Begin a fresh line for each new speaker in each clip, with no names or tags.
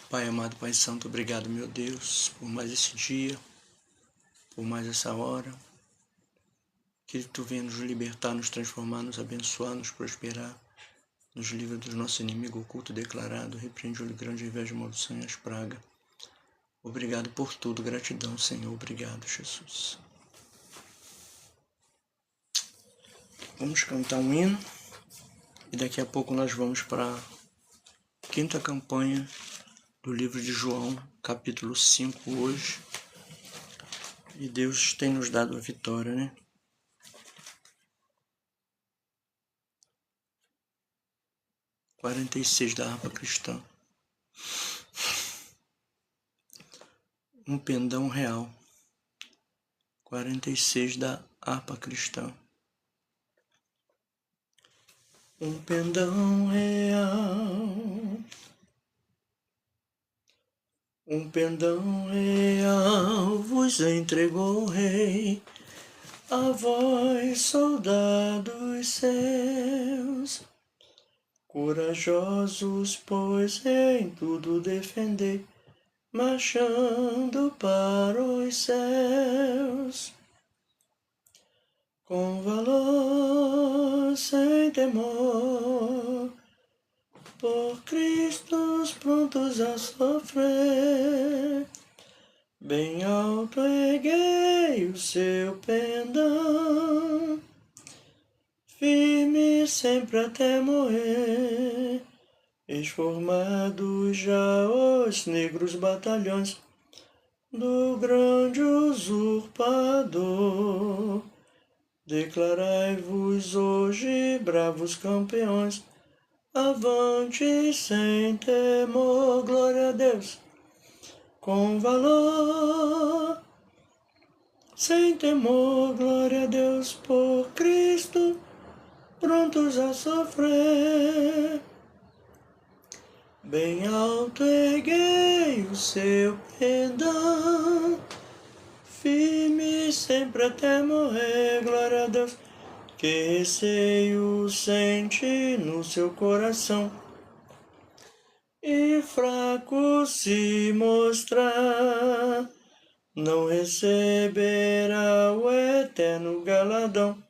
Pai amado, Pai Santo, obrigado, meu Deus, por mais esse dia, por mais essa hora. Que Tu venha nos libertar, nos transformar, nos abençoar, nos prosperar, nos livra do nosso inimigo oculto declarado, repreende o grande revés de maldição e as pragas. Obrigado por tudo, gratidão, Senhor, obrigado, Jesus. Vamos cantar um hino e daqui a pouco nós vamos para a quinta campanha do livro de João, capítulo 5 hoje. E Deus tem nos dado a vitória, né? (46) da harpa cristã. Um pendão real. 46 da harpa cristã. Um pendão real. Um pendão real vos entregou o rei, a vós, soldados seus. Corajosos, pois, em tudo defender, marchando para os céus. Com valor, sem temor, por Cristo prontos a sofrer. Bem alto erguei o seu pendão, firme sempre até morrer. Esformados já os negros batalhões do grande usurpador, declarai-vos hoje, bravos campeões, avante sem temor, glória a Deus. Com valor, sem temor, glória a Deus, por Cristo, prontos a sofrer. Bem alto erguei o seu pendão, firme sempre até morrer, glória a Deus. Que receio sente no seu coração, e fraco se mostrar, não receberá o eterno galardão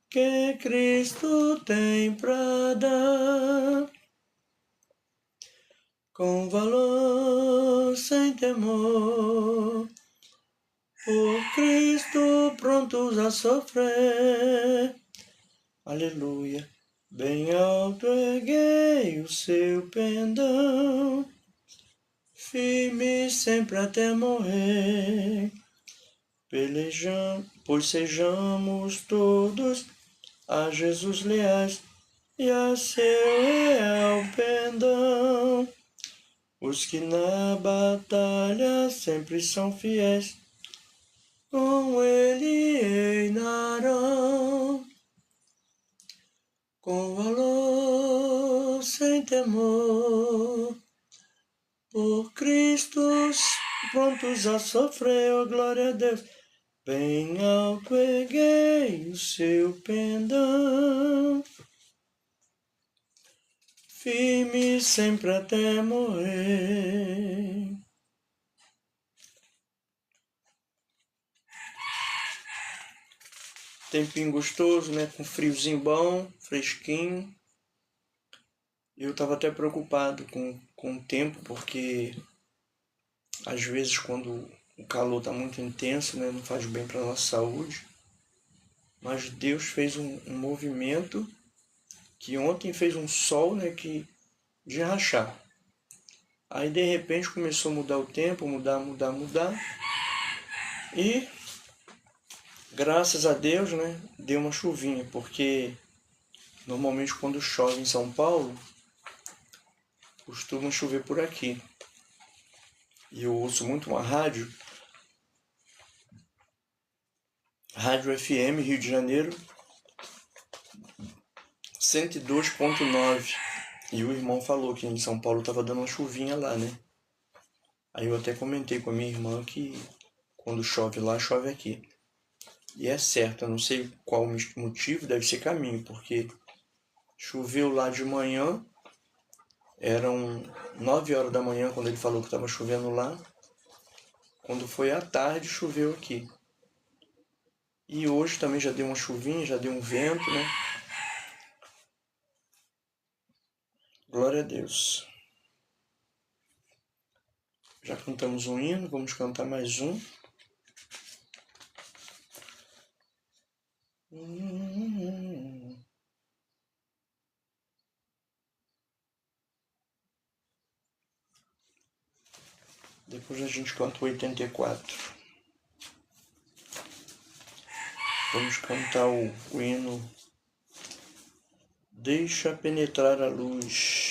que Cristo tem pra dar. Com valor, sem temor, por Cristo prontos a sofrer. Aleluia. Bem alto erguei o seu pendão, firme sempre até morrer. Pelejamos, pois sejamos todos a Jesus leais e a seu real pendão. Os que na batalha sempre são fiéis, com ele reinarão. Com valor, sem temor, por Cristo prontos a sofrer, oh glória a Deus. Bem alto erguei o seu pendão, firme sempre até morrer. Tempinho gostoso, né? Com friozinho bom, fresquinho. Eu estava até preocupado com o tempo, porque às vezes quando o calor está muito intenso, né? Não faz bem para a nossa saúde. Mas Deus fez um movimento que ontem fez um sol, né? De rachar. Aí de repente começou a mudar o tempo, mudar. E graças a Deus, né, deu uma chuvinha, porque normalmente quando chove em São Paulo, costuma chover por aqui. E eu ouço muito uma rádio FM Rio de Janeiro, 102.9. E o irmão falou que em São Paulo estava dando uma chuvinha lá, né? Aí eu até comentei com a minha irmã que quando chove lá, chove aqui. E é certo, eu não sei qual motivo, deve ser caminho, porque choveu lá de manhã, eram 9 horas da manhã quando ele falou que estava chovendo lá. Quando foi à tarde, choveu aqui. E hoje também já deu uma chuvinha, já deu um vento, né? Glória a Deus. Já cantamos um hino, vamos cantar mais um. Depois a gente canta o 84. Vamos cantar o hino Deixa Penetrar a Luz.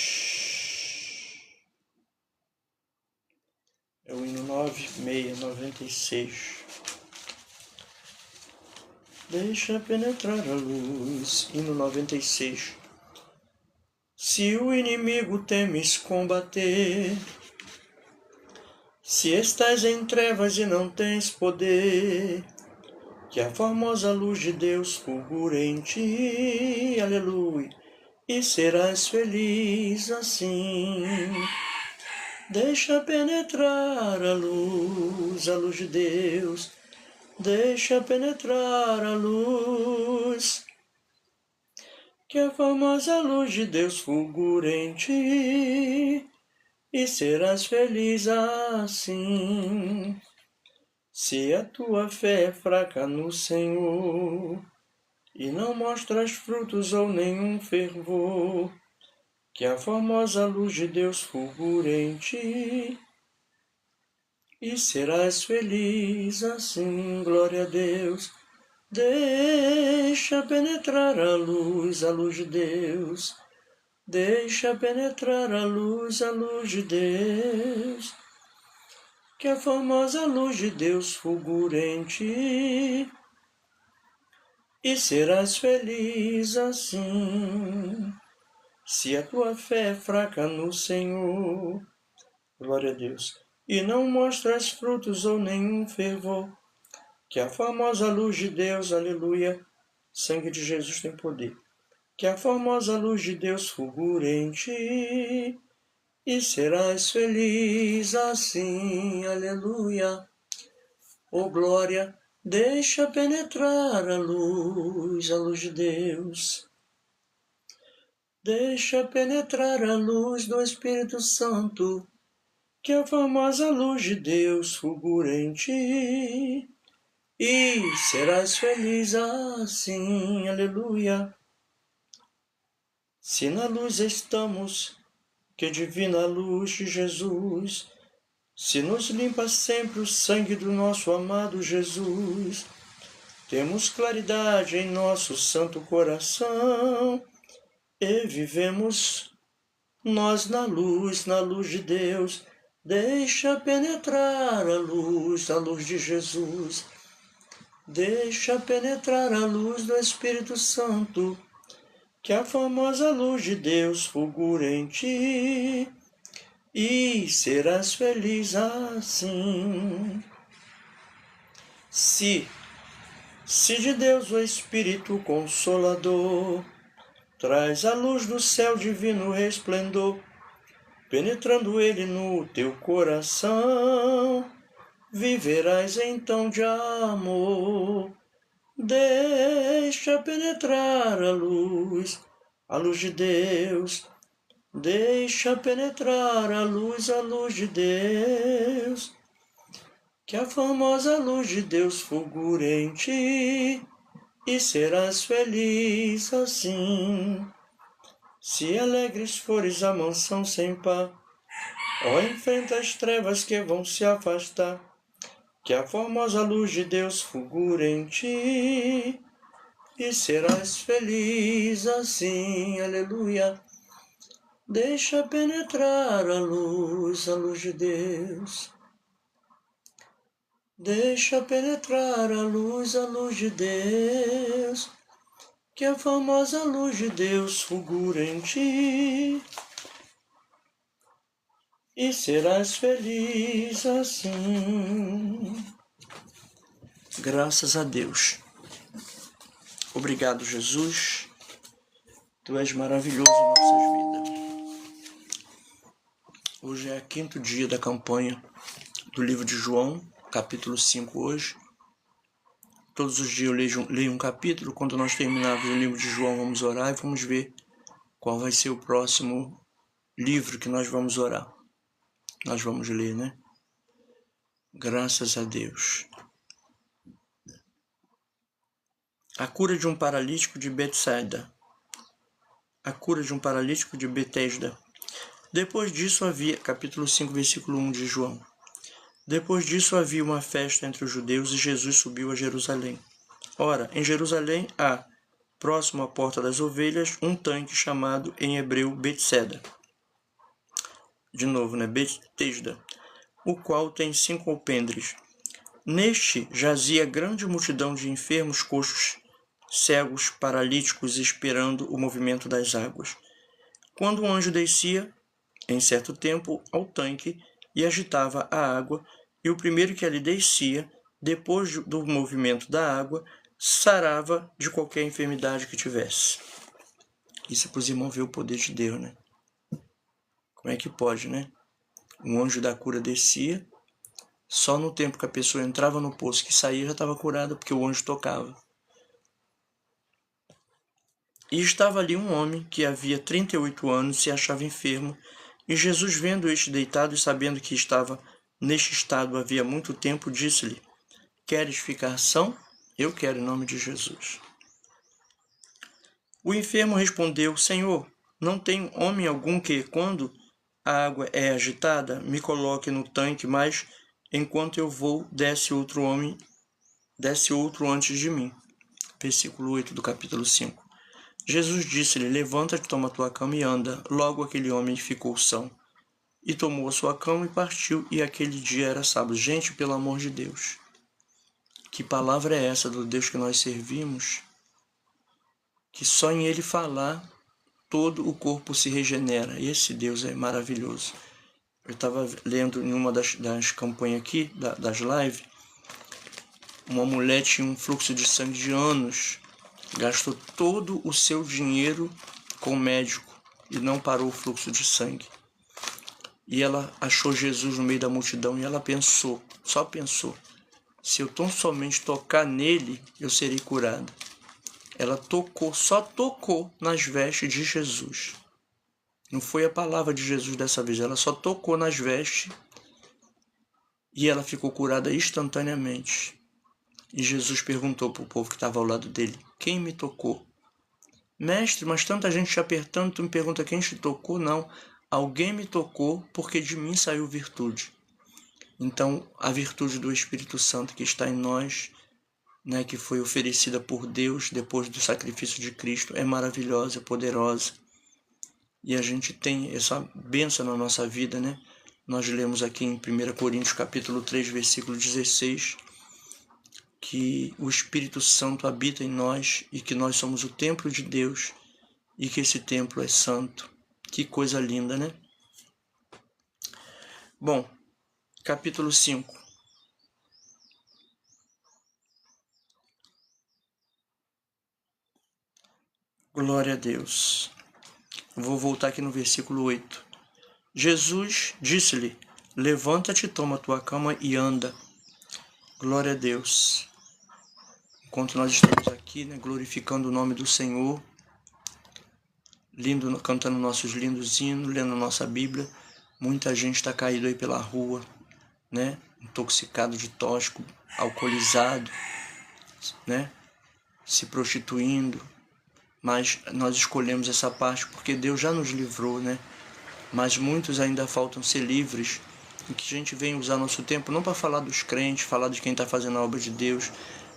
É o hino 9696. Deixa penetrar a luz, hino 96. Se o inimigo temes combater, se estás em trevas e não tens poder, que a formosa luz de Deus fulgure em ti, aleluia, e serás feliz assim. Deixa penetrar a luz de Deus, deixa penetrar a luz, que a famosa luz de Deus fulgure em ti, e serás feliz assim. Se a tua fé é fraca no Senhor, e não mostras frutos ou nenhum fervor, que a formosa luz de Deus fulgure em ti, e serás feliz assim. Glória a Deus. Deixa penetrar a luz de Deus. Deixa penetrar a luz de Deus. Que a formosa luz de Deus fulgure em ti, e serás feliz assim. Se a tua fé é fraca no Senhor, glória a Deus, e não mostras frutos ou nenhum fervor, que a famosa luz de Deus, aleluia, sangue de Jesus tem poder, que a formosa luz de Deus fulgure em ti, e serás feliz assim, aleluia. Oh glória, deixa penetrar a luz de Deus. Deixa penetrar a luz do Espírito Santo, que a famosa luz de Deus fulgure em ti, e serás feliz assim, aleluia. Se na luz estamos, que divina luz de Jesus, se nos limpa sempre o sangue do nosso amado Jesus, temos claridade em nosso santo coração, e vivemos nós na luz de Deus. Deixa penetrar a luz de Jesus. Deixa penetrar a luz do Espírito Santo, que a famosa luz de Deus fulgure em ti, e serás feliz assim. Se de Deus o Espírito Consolador traz a luz do céu divino resplendor, penetrando ele no teu coração, viverás então de amor. Deixa penetrar a luz de Deus. Deixa penetrar a luz de Deus, que a famosa luz de Deus fulgure em ti, e serás feliz assim. Se alegres fores a mansão sem par, enfrenta as trevas que vão se afastar, que a formosa luz de Deus fulgure em ti, e serás feliz assim, aleluia. Deixa penetrar a luz de Deus. Deixa penetrar a luz de Deus, que a famosa luz de Deus fulgure em ti, e serás feliz assim. Graças a Deus. Obrigado, Jesus. Tu és maravilhoso em nossas vidas. Hoje é o 5º dia da campanha do livro de João, capítulo 5 hoje. Todos os dias eu leio um capítulo. Quando nós terminarmos o livro de João, vamos orar e vamos ver qual vai ser o próximo livro que nós vamos orar. Nós vamos ler, né? Graças a Deus. A cura de um paralítico de Betsaida. A cura de um paralítico de Betesda. Depois disso havia, capítulo 5, versículo 1 de João. Depois disso havia uma festa entre os judeus e Jesus subiu a Jerusalém. Ora, em Jerusalém há, próximo à porta das ovelhas, um tanque chamado em hebreu Betseda. De novo, né? Betesda, o qual tem 5 alpendres. Neste jazia grande multidão de enfermos, coxos, cegos, paralíticos, esperando o movimento das águas. Quando um anjo descia, em certo tempo, ao tanque e agitava a água, e o primeiro que ali descia, depois do movimento da água, sarava de qualquer enfermidade que tivesse. Isso é para os irmãos ver o poder de Deus, né? Como é que pode, né? Um anjo da cura descia, só no tempo que a pessoa entrava no poço que saía já estava curada, porque o anjo tocava. E estava ali um homem que havia 38 anos e se achava enfermo, e Jesus, vendo este deitado e sabendo que estava neste estado havia muito tempo, disse-lhe: Queres ficar são? Eu quero, em nome de Jesus. O enfermo respondeu: Senhor, não tenho homem algum que, quando a água é agitada, me coloque no tanque, mas enquanto eu vou, desce outro antes de mim. Versículo 8 do capítulo 5. Jesus disse-lhe: Levanta-te, toma tua cama e anda. Logo aquele homem ficou são. E tomou a sua cama e partiu, e aquele dia era sábado. Gente, pelo amor de Deus, que palavra é essa do Deus que nós servimos? Que só em Ele falar, todo o corpo se regenera. Esse Deus é maravilhoso. Eu estava lendo em uma das campanhas aqui, das lives, uma mulher tinha um fluxo de sangue de anos, gastou todo o seu dinheiro com o médico e não parou o fluxo de sangue. E ela achou Jesus no meio da multidão e ela pensou, só pensou, se eu tão somente tocar nele, eu serei curada. Ela só tocou nas vestes de Jesus. Não foi a palavra de Jesus dessa vez, ela só tocou nas vestes e ela ficou curada instantaneamente. E Jesus perguntou para o povo que estava ao lado dele: Quem me tocou? Mestre, mas tanta gente te apertando, tu me pergunta quem te tocou? Não, alguém me tocou porque de mim saiu virtude. Então, a virtude do Espírito Santo que está em nós, né, que foi oferecida por Deus depois do sacrifício de Cristo, é maravilhosa, é poderosa. E a gente tem essa bênção na nossa vida, né? Nós lemos aqui em 1 Coríntios capítulo 3, versículo 16, que o Espírito Santo habita em nós e que nós somos o templo de Deus e que esse templo é santo. Que coisa linda, né? Bom, capítulo 5. Glória a Deus. Vou voltar aqui no versículo 8. Jesus disse-lhe: Levanta-te, toma tua cama e anda. Glória a Deus. Enquanto nós estamos aqui, né, glorificando o nome do Senhor, cantando nossos lindos hinos, lendo nossa Bíblia, muita gente está caído aí pela rua, né, intoxicado de tóxico, alcoolizado, né, se prostituindo. Mas nós escolhemos essa parte porque Deus já nos livrou, né? Mas muitos ainda faltam ser livres, e que a gente venha usar nosso tempo não para falar dos crentes, falar de quem está fazendo a obra de Deus,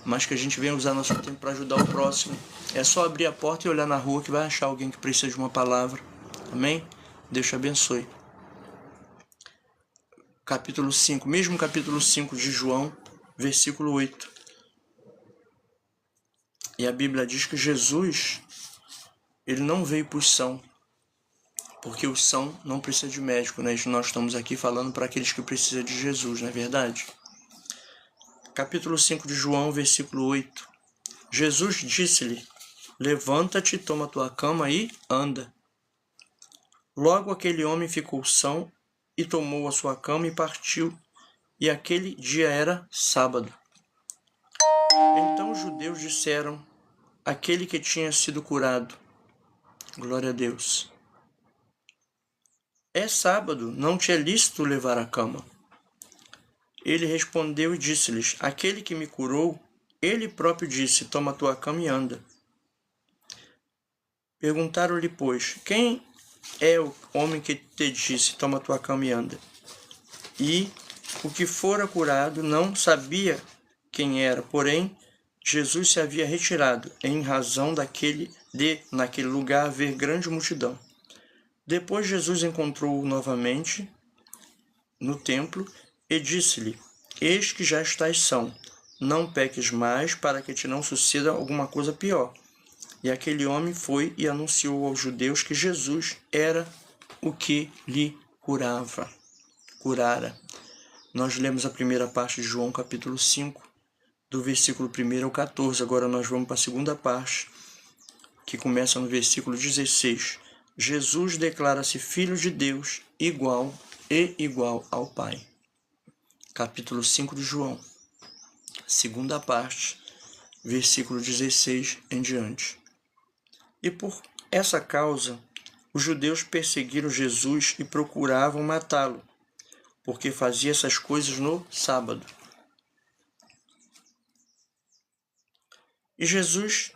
mas que a gente venha usar nosso tempo para ajudar o próximo. É só abrir a porta e olhar na rua que vai achar alguém que precisa de uma palavra. Amém? Deus te abençoe. Capítulo 5, mesmo capítulo 5 de João, versículo 8. E a Bíblia diz que Jesus, ele não veio para os sãos, porque o são não precisa de médico, né? Nós estamos aqui falando para aqueles que precisam de Jesus, não é verdade? Capítulo 5 de João, versículo 8. Jesus disse-lhe: levanta-te, toma tua cama e anda. Logo aquele homem ficou são e tomou a sua cama e partiu, e aquele dia era sábado. Então os judeus disseram àquele que tinha sido curado: glória a Deus. É sábado, não te é lícito levar a cama. Ele respondeu e disse-lhes: aquele que me curou, ele próprio disse: toma a tua cama e anda. Perguntaram-lhe, pois, quem é o homem que te disse: toma a tua cama e anda? E o que fora curado não sabia quem era, porém Jesus se havia retirado, em razão naquele lugar haver grande multidão. Depois Jesus encontrou-o novamente no templo e disse-lhe: eis que já estás são, não peques mais, para que te não suceda alguma coisa pior. E aquele homem foi e anunciou aos judeus que Jesus era o que lhe curara. Nós lemos a primeira parte de João capítulo 5, do versículo 1 ao 14. Agora nós vamos para a segunda parte, que começa no versículo 16. Jesus declara-se Filho de Deus, igual ao Pai. Capítulo 5 de João, segunda parte, versículo 16 em diante. E por essa causa, os judeus perseguiram Jesus e procuravam matá-lo, porque fazia essas coisas no sábado. E Jesus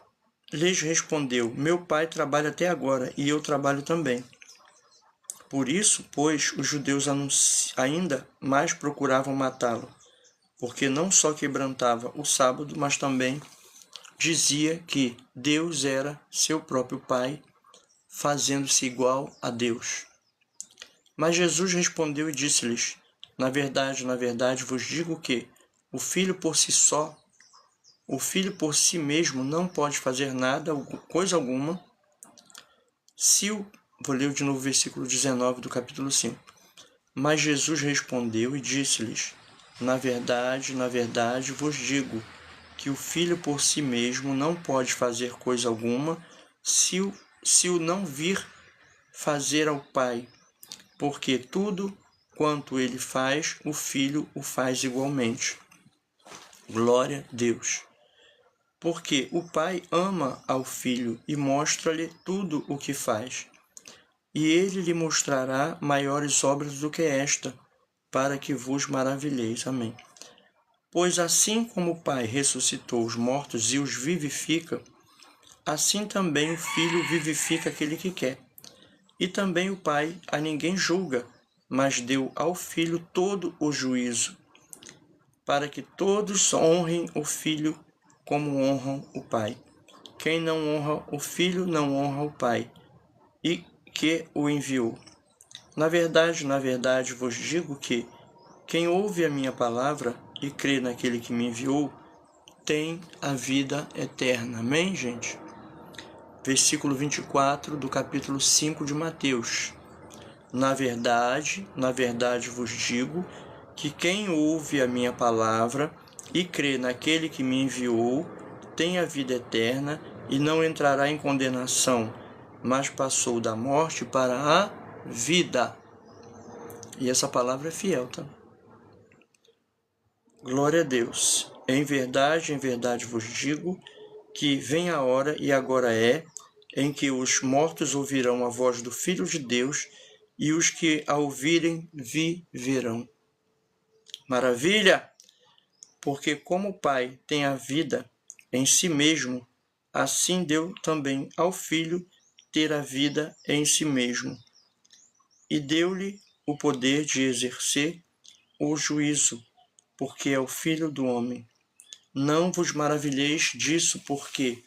lhes respondeu: meu Pai trabalha até agora, e eu trabalho também. Por isso, pois, os judeus ainda mais procuravam matá-lo, porque não só quebrantava o sábado, mas também dizia que Deus era seu próprio Pai, fazendo-se igual a Deus. Mas Jesus respondeu e disse-lhes: na verdade, vos digo que o Filho por si mesmo não pode fazer nada, coisa alguma, vou ler de novo o versículo 19 do capítulo 5. Mas Jesus respondeu e disse-lhes: na verdade, vos digo que o Filho por si mesmo não pode fazer coisa alguma, se o não vir fazer ao Pai, porque tudo quanto ele faz, o Filho o faz igualmente. Glória a Deus. Porque o Pai ama ao Filho e mostra-lhe tudo o que faz. E ele lhe mostrará maiores obras do que esta, para que vos maravilheis. Amém. Pois assim como o Pai ressuscitou os mortos e os vivifica, assim também o Filho vivifica aquele que quer. E também o Pai a ninguém julga, mas deu ao Filho todo o juízo, para que todos honrem o Filho como honram o Pai. Quem não honra o Filho não honra o Pai, e que o enviou. Na verdade, vos digo que quem ouve a minha palavra e crê naquele que me enviou, tem a vida eterna. Amém, gente? Versículo 24 do capítulo 5 de Mateus. Na verdade, vos digo que quem ouve a minha palavra e crê naquele que me enviou, tem a vida eterna e não entrará em condenação, mas passou da morte para a vida. E essa palavra é fiel, tá? Glória a Deus. Em verdade vos digo que vem a hora, e agora é, em que os mortos ouvirão a voz do Filho de Deus, e os que a ouvirem viverão. Maravilha! Porque como o Pai tem a vida em si mesmo, assim deu também ao Filho ter a vida em si mesmo. E deu-lhe o poder de exercer o juízo, porque é o Filho do homem. Não vos maravilheis disso, porque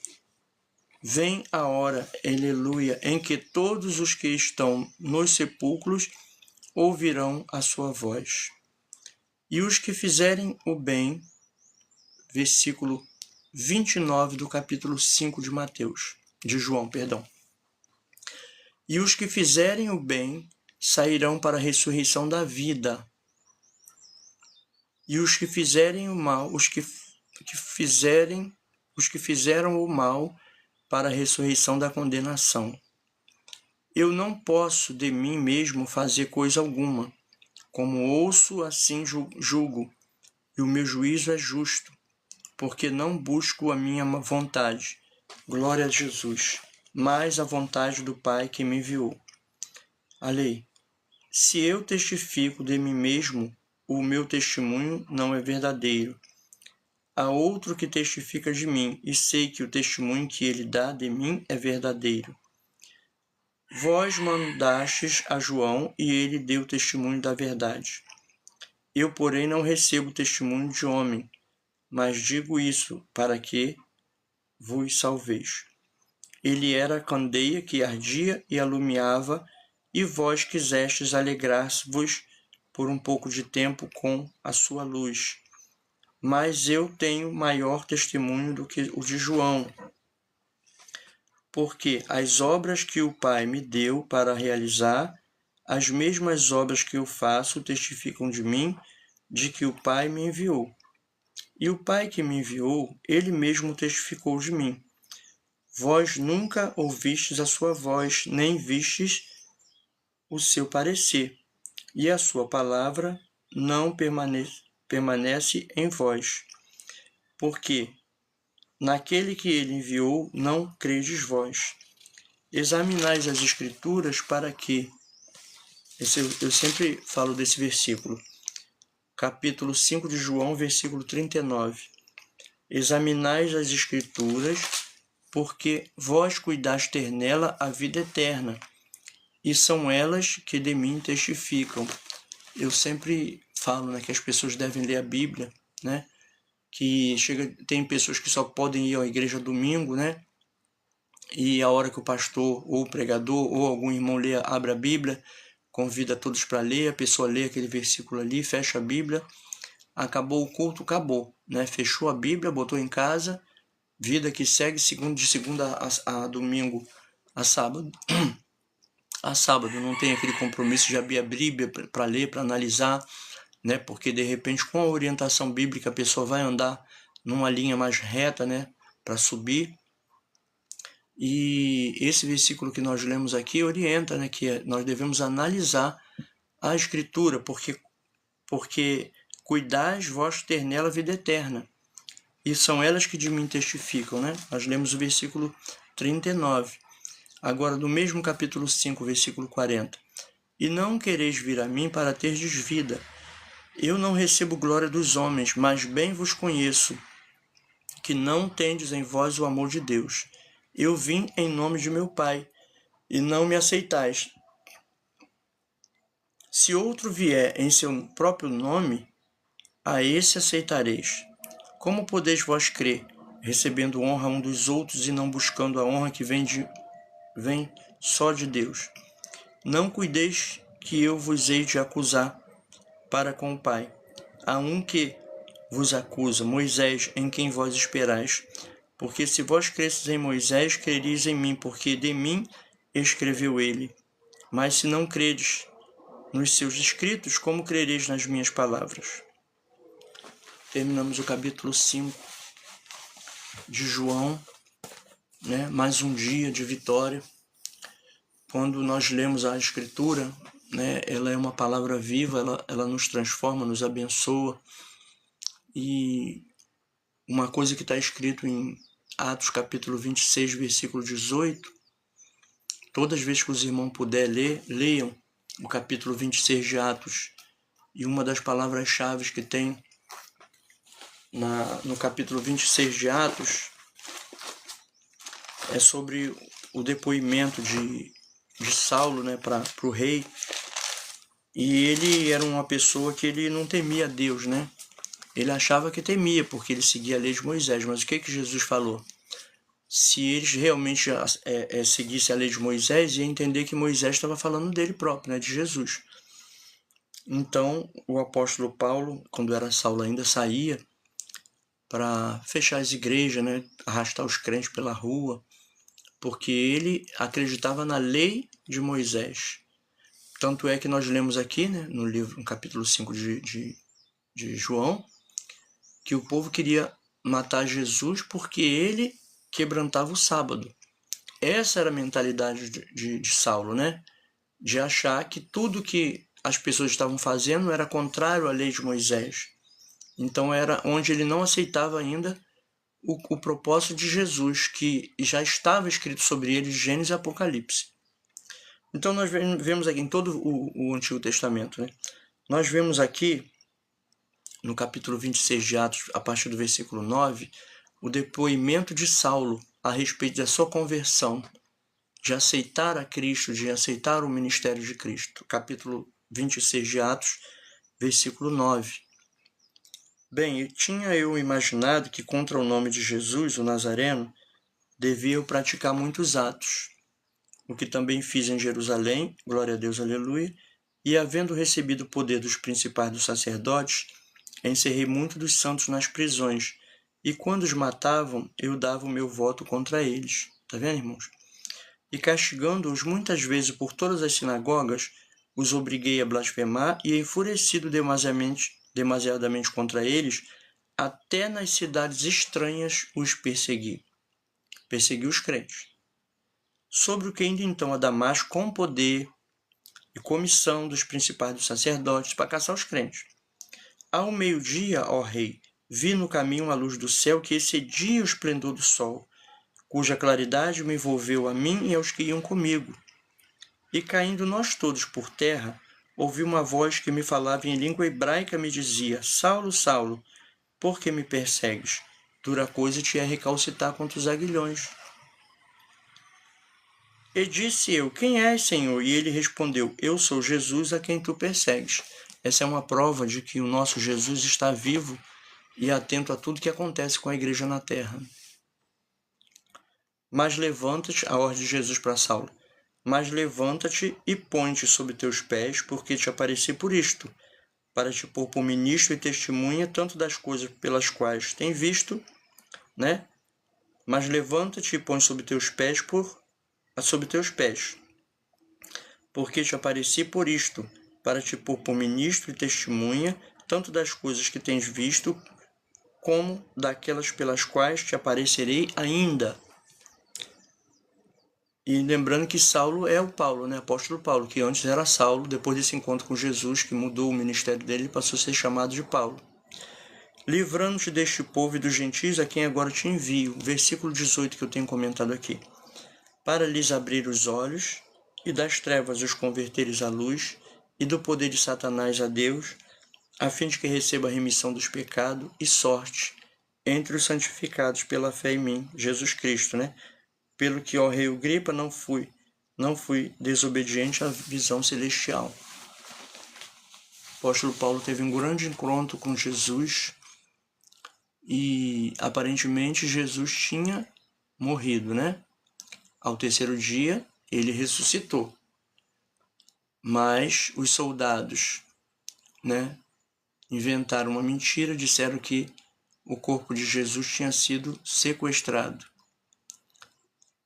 vem a hora, aleluia, em que todos os que estão nos sepulcros ouvirão a sua voz. E os que fizerem o bem, versículo 29 do capítulo 5 de João. E os que fizerem o bem sairão para a ressurreição da vida. E os que fizerem o mal, os que fizeram o mal para a ressurreição da condenação. Eu não posso de mim mesmo fazer coisa alguma. Como ouço, assim julgo, e o meu juízo é justo, porque não busco a minha vontade, glória a Jesus, mas a vontade do Pai que me enviou. A lei. Se eu testifico de mim mesmo, o meu testemunho não é verdadeiro. Há outro que testifica de mim, e sei que o testemunho que ele dá de mim é verdadeiro. Vós mandastes a João, e ele deu testemunho da verdade. Eu, porém, não recebo testemunho de homem, mas digo isso para que vos salveis. Ele era a candeia que ardia e alumiava, e vós quisestes alegrar-vos por um pouco de tempo com a sua luz. Mas eu tenho maior testemunho do que o de João, porque as obras que o Pai me deu para realizar, as mesmas obras que eu faço testificam de mim, de que o Pai me enviou. E o Pai que me enviou, ele mesmo testificou de mim. Vós nunca ouvistes a sua voz, nem vistes o seu parecer, e a sua palavra não permanece em vós, porque naquele que ele enviou não credes vós. Examinais as Escrituras para que... Eu sempre falo desse versículo. Capítulo 5 de João, versículo 39. Examinais as Escrituras, porque vós cuidais ter nela a vida eterna, e são elas que de mim testificam. Eu sempre falo, né, que as pessoas devem ler a Bíblia, né? Que tem pessoas que só podem ir à igreja domingo, né? E a hora que o pastor ou o pregador ou algum irmão abre a Bíblia, convida todos para ler, a pessoa lê aquele versículo ali, fecha a Bíblia, acabou o culto, acabou, né? Fechou a Bíblia, botou em casa, vida que segue de segunda a domingo a sábado. A sábado não tem aquele compromisso de abrir a Bíblia para ler, para analisar, né? Porque de repente com a orientação bíblica a pessoa vai andar numa linha mais reta, né? Para subir. E esse versículo que nós lemos aqui orienta, né, que nós devemos analisar a Escritura, porque cuidais vós ter nela a vida eterna, e são elas que de mim testificam, né? Nós lemos o versículo 39. Agora, no mesmo capítulo 5, versículo 40. E não quereis vir a mim para terdes vida. Eu não recebo glória dos homens, mas bem vos conheço, que não tendes em vós o amor de Deus. Eu vim em nome de meu Pai, e não me aceitais. Se outro vier em seu próprio nome, a esse aceitareis. Como podeis vós crer, recebendo honra um dos outros e não buscando a honra que vem só de Deus? Não cuideis que eu vos hei de acusar para com o Pai. Há um que vos acusa, Moisés, em quem vós esperais. Porque se vós cresces em Moisés, crereis em mim, porque de mim escreveu ele. Mas se não credes nos seus escritos, como crereis nas minhas palavras? Terminamos o capítulo 5 de João, né? Mais um dia de vitória. Quando nós lemos a Escritura, né? Ela é uma palavra viva, ela nos transforma, nos abençoa. E uma coisa que está escrito em Atos capítulo 26, versículo 18, todas as vezes que os irmãos puderem ler, leiam o capítulo 26 de Atos. E uma das palavras-chave que tem no capítulo 26 de Atos é sobre o depoimento de Saulo, né, para o rei. E ele era uma pessoa que ele não temia Deus, né? Ele achava que temia, porque ele seguia a lei de Moisés. Mas o que Jesus falou? Se eles realmente seguissem a lei de Moisés, ia entender que Moisés estava falando dele próprio, né, de Jesus. Então, o apóstolo Paulo, quando era Saulo ainda, saía para fechar as igrejas, né, arrastar os crentes pela rua, porque ele acreditava na lei de Moisés. Tanto é que nós lemos aqui, né, no capítulo 5 de João, que o povo queria matar Jesus porque ele quebrantava o sábado. Essa era a mentalidade de Saulo, né? De achar que tudo que as pessoas estavam fazendo era contrário à lei de Moisés. Então era onde ele não aceitava ainda o propósito de Jesus, que já estava escrito sobre ele, Gênesis e Apocalipse. Então nós vemos aqui em todo o Antigo Testamento, né? Nós vemos aqui, no capítulo 26 de Atos, a partir do versículo 9, o depoimento de Saulo a respeito da sua conversão, de aceitar a Cristo, de aceitar o ministério de Cristo. Capítulo 26 de Atos, versículo 9. Bem, tinha eu imaginado que contra o nome de Jesus, o Nazareno, devia eu praticar muitos atos, o que também fiz em Jerusalém, glória a Deus, aleluia, e havendo recebido o poder dos principais dos sacerdotes, encerrei muitos dos santos nas prisões, e quando os matavam, eu dava o meu voto contra eles. Tá vendo, irmãos? E castigando-os muitas vezes por todas as sinagogas, os obriguei a blasfemar, e enfurecido demasiadamente contra eles, até nas cidades estranhas os persegui. Persegui os crentes. Sobre o que indo então a Damasco com poder e comissão dos principais dos sacerdotes para caçar os crentes. Ao meio-dia, ó rei, vi no caminho uma luz do céu que excedia o esplendor do sol, cuja claridade me envolveu a mim e aos que iam comigo. E caindo nós todos por terra, ouvi uma voz que me falava em língua hebraica, me dizia: Saulo, Saulo, por que me persegues? Dura coisa te é recalcitar contra os aguilhões. E disse eu: Quem és, Senhor? E ele respondeu: Eu sou Jesus a quem tu persegues. Essa é uma prova de que o nosso Jesus está vivo e atento a tudo que acontece com a igreja na terra. Mas levanta-te, a ordem de Jesus para Saulo, mas levanta-te e põe-te sobre teus pés, porque te apareci por isto, para te pôr por ministro e testemunha, tanto das coisas pelas quais tem visto, né? Mas levanta-te e põe sobre teus pés, porque te apareci por isto, para te pôr por ministro e testemunha, tanto das coisas que tens visto, como daquelas pelas quais te aparecerei ainda. E lembrando que Saulo é o Paulo, né? Apóstolo Paulo, que antes era Saulo, depois desse encontro com Jesus, que mudou o ministério dele, passou a ser chamado de Paulo. Livrando-te deste povo e dos gentios, a quem agora te envio. Versículo 18 que eu tenho comentado aqui. Para lhes abrir os olhos, e das trevas os converteres à luz, e do poder de Satanás a Deus, a fim de que receba a remissão dos pecados e sorte entre os santificados pela fé em mim, Jesus Cristo, né? Pelo que, ó rei Agripa, não fui desobediente à visão celestial. O apóstolo Paulo teve um grande encontro com Jesus e aparentemente Jesus tinha morrido, né? Ao terceiro dia ele ressuscitou. Mas os soldados, né, inventaram uma mentira, disseram que o corpo de Jesus tinha sido sequestrado.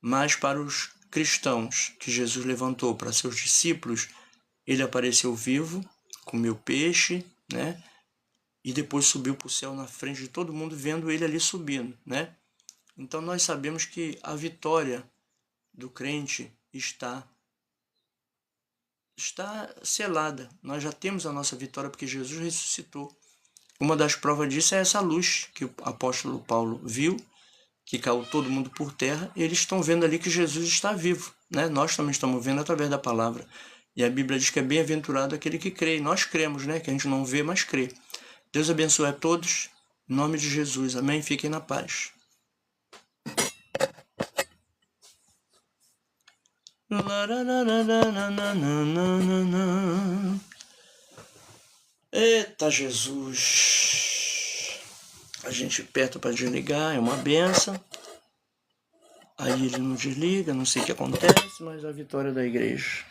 Mas para os cristãos que Jesus levantou para seus discípulos, ele apareceu vivo, comeu peixe, né? E depois subiu para o céu na frente de todo mundo, vendo ele ali subindo, né? Então nós sabemos que a vitória do crente está selada. Nós já temos a nossa vitória porque Jesus ressuscitou. Uma das provas disso é essa luz que o apóstolo Paulo viu, que caiu todo mundo por terra, e eles estão vendo ali que Jesus está vivo, né? Nós também estamos vendo através da palavra. E a Bíblia diz que é bem-aventurado aquele que crê. E nós cremos, né? Que a gente não vê, mas crê. Deus abençoe a todos. Em nome de Jesus. Amém. Fiquem na paz. Eita Jesus! A gente aperta para desligar, é uma benção. Aí ele não desliga, não sei o que acontece, mas a vitória da igreja.